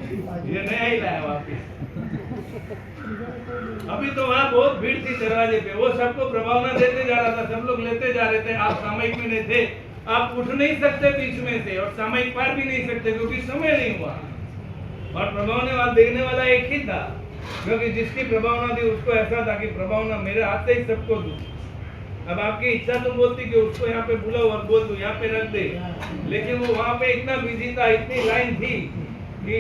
ये नया ही लाया वापिस। अभी तो वहाँ बहुत भीड़ थी दरवाजे पे, वो सबको प्रभावना देते जा रहा था, सब लोग लेते जा रहे थे। आप सामयिक में नहीं थे, आप उठ नहीं सकते बीच में से, और सामयिक पार भी नहीं सकते क्योंकि समय नहीं हुआ। और प्रभावना वाला देखने वाला एक ही था, क्योंकि जिसकी प्रभावना थी उसको ऐसा था कि प्रभावना मेरे हाथ से ही सबको दूं। अब आपकी इच्छा तो बोलती कि उसको यहाँ पे बुलाओ और बोल दो यहाँ पे रख दे, लेकिन वो वहाँ पे इतना बिजी था, इतनी लाइन थी कि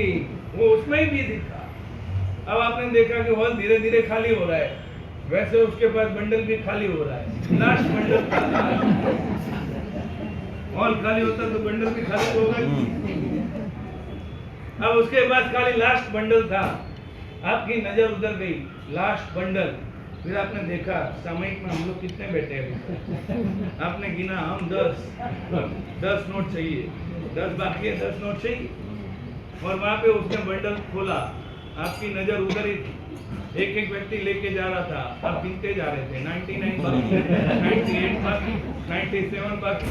वो उसमें ही बिजी था। अब आपने देखा कि हॉल धीरे धीरे खाली हो रहा है, वैसे उसके पास बंडल भी खाली हो रहा है। लास्ट बंडल था, हॉल खाली होता तो बंडल भी खाली होगा। अब उसके बाद खाली लास्ट बंडल था, आपकी नजर उधर गई, लास्ट बंडल। फिर आपने देखा सामयिक में हम लोग कितने बैठे हैं, आपने गिना हम 10 नोट चाहिए, 10 बाकी है, 10 नोट चाहिए। और वहाँ पे उसने बंडल खोला, आपकी नजर उधर ही थी, एक एक व्यक्ति लेके जा रहा था, आप गिनते जा रहे थे, 99 बाकी, 98 बाकी, 97 बाकी।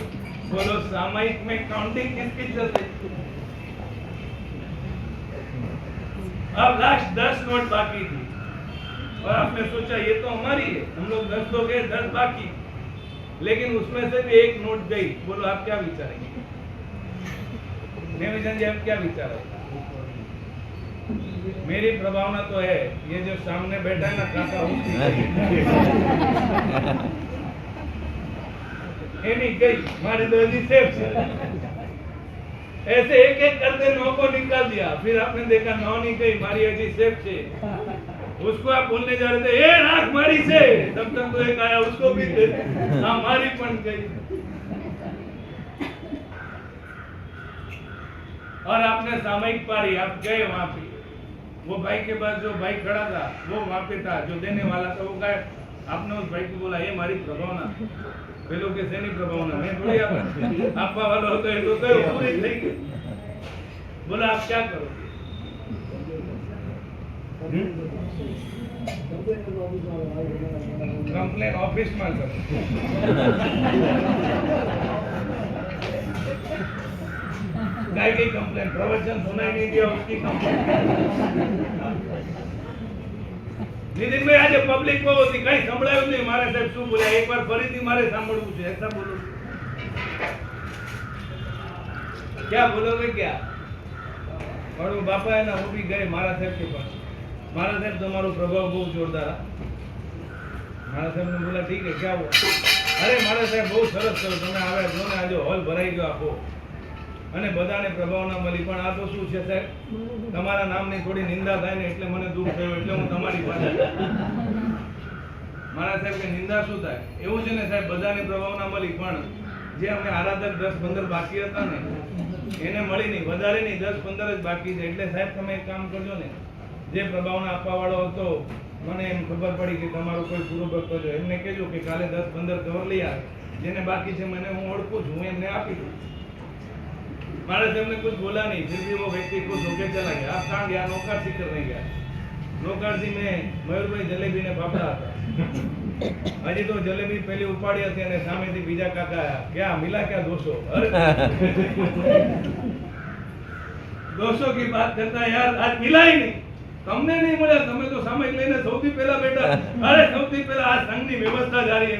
बोलो सामयिक में काउंटिंग किसकी चल रही? अब लास्ट 10 नोट बाकी थी, और आपने सोचा ये तो हमारी है, हम लोग 10 लोग हैं, 10 बाकी, लेकिन उसमें से भी एक नोट गई। बोलो आप क्या विचारेंगे? नेविजन जी आप क्या विचारेंगे? मेरी प्रभावना तो है, ये जो सामने बैठा है ना काका, उसकी नहीं गई, हमारे तो अभी सेफ है। ऐसे एक एक करके 9 को निकाल दिया, फिर आपने देखा 9 नहीं गई, मारी अजी सेफ से। उसको आप बोलने जा रहे थे, ए राख मारी से, तब तक तो एक आया, उसको भी दे, हमारी पण गई। और आपने सामयिक पारी, आप गए वहां पे, वो भाई के पास जो भाई खड़ा था वो वहां पे था, जो देने वाला था वो गए। आपने उस भाई को बोला ये हमारी प्रभावना, पेलो के सेनी प्रभावना, मैं थोड़ी आपा वाला होता है तो पूरी થઈ ગઈ। बोला आप क्या करोगे? कंप्लेन ऑफिस में करो। काय की कंप्लेन? प्रवचन सुनाई नहीं दिया उसकी कंप्लेन। नितिन भाई आज पब्लिक को होती कहीं संभળાયું नहीं, मारे साहब શું બોલ્યા, એક વાર ફરીથી મારે સાંભળવું છે, ऐसा बोलो। क्या बोलोगे क्या? और वो बापा है ना, वो भी गए मारा साहब के पास। मारा साहब तुम्हारो प्रभाव बहुत जोरदार। मारा साहब ने बोला ठीक है क्या हुआ? अरे मारा साहब बहुत सरस करो, તમે આવ્યા છો ને, આજે હોલ ભરાઈ ગયો આખો, અને બધાને પ્રભાવના મળી। પણ આ તો શું છે સાહેબ, તમારા નામની થોડી નિંદા થાય ને એટલે મને દુઃખ થયું, એટલે હું તમારી પાસે। મારા સાહેબ કે નિંદા શું થાય? એવું છે ને સાહેબ, બધાને પ્રભાવના મળી, પણ જે અમે આરાધક 10-15 બાકી હતા ને એને મળી નહીં, વધારે નહીં, 10-15 જ બાકી છે। એટલે સાહેબ તમે એક કામ કરજો ને, જે પ્રભાવના આપવા વાળો હતો મને એમ ખબર પડી કે તમારો કોઈ પૂરો ભક્ત છે, એમને કહેજો કે કાલે 10-15 કવર લઈ આવે, જેને बाकी છે મને હું ઓળખું છું, હું એમને આપી દઉં। महाराज साहब ने कुछ बोला नहीं, फिर भी वो व्यक्ति खुश होकर चला गया। आप कहाँ गया? नौकासी करने गया। नौकासी में मयूरभाई जलेबी ने फाफड़ा था, हजी तो जलेबी पहली उपाड़ी थी અને સામેથી બીજા કાકા આયા, क्या मिला क्या 200? अरे 200 की बात करता है यार, आज मिला ही नहीं, તમને નહીં મળ્યા, તમે તો સામયિક લઈને સૌથી પહેલા બેઠા। अरे સૌથી પહેલા આ સંઘની વ્યવસ્થા જારી है।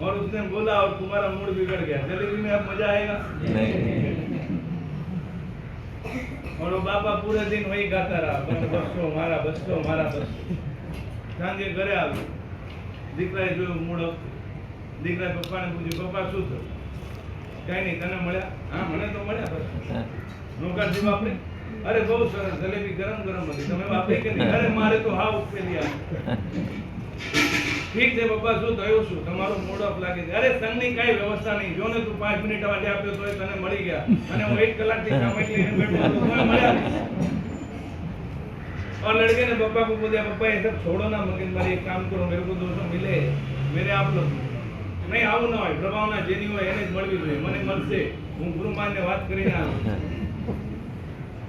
और उसने बोला और तुम्हारा मूड बिगड़ गया, जलेबी में अब मजा आएगा नहीं। और वो बापा पूरे दिन वही गाता रहा, बसो मारा बसो मारा बसो। सांजे घरे આવ્યો, દીકરાએ જોયું મૂડ અપ, દીકરાએ પપ્પાને પૂછ્યું પપ્પા શું થયું? કઈ નહીં, તને મળ્યા? હા મને તો મળ્યા। બસ નોકરજી બાપરે, અરે બહુ સરસ જલેબી ગરમ ગરમ હતી, તમે વાપરી કે નહીં? અરે મારે તો હા ઉપેલી આ। ठीक है पप्पा શું થયું, શું તમારો મૂડ અપ લાગે છે? અરે સંઘની કઈ વ્યવસ્થા નહીં, જો ને તું 5 મિનિટ માટે આપ્યો તો તને મળી ગયા, અને હું 1 કલાકથી સામયિક લઈને બેઠો હતો તો મળ્યા नहीं। और लड़के ने पप्पा को बोला पप्पा ये सब छोड़ो ना, मगर मारे एक काम करो, मेरे को 200 मिले, मेरे आप लोग नहीं આવું ના હોય, પ્રભાવના જેની હોય એને જ મળવી જોઈએ, મને મળશે, હું ગુરુમાનને વાત કરીને આવ્યો।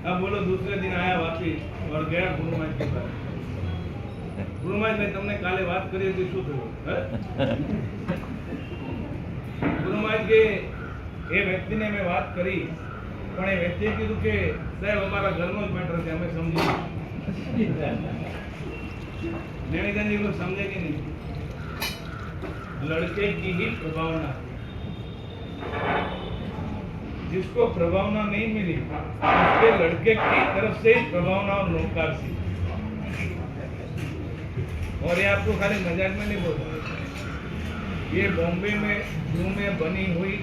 अब बोलो दूसरे दिन आया वापस और गया गुरुमान के पास। गुरुमान मैं तुमने काले बात करी थी शू थયું? गुरुमान के એ વ્યક્તિને મેં વાત કરી, પણ એ વ્યક્તિએ કીધું કે साहब हमारा घर में मैटर है, हमें समझिए। नैनीताल जी को समझेगी नहीं, लड़के की ही प्रभावना, जिसको प्रभावना नहीं मिली उसके लड़के की तरफ से ही प्रभावना और नौकार सी। और ये आपको खाली मजाक में नहीं बोल रहा, ये बॉम्बे में जू में बनी हुई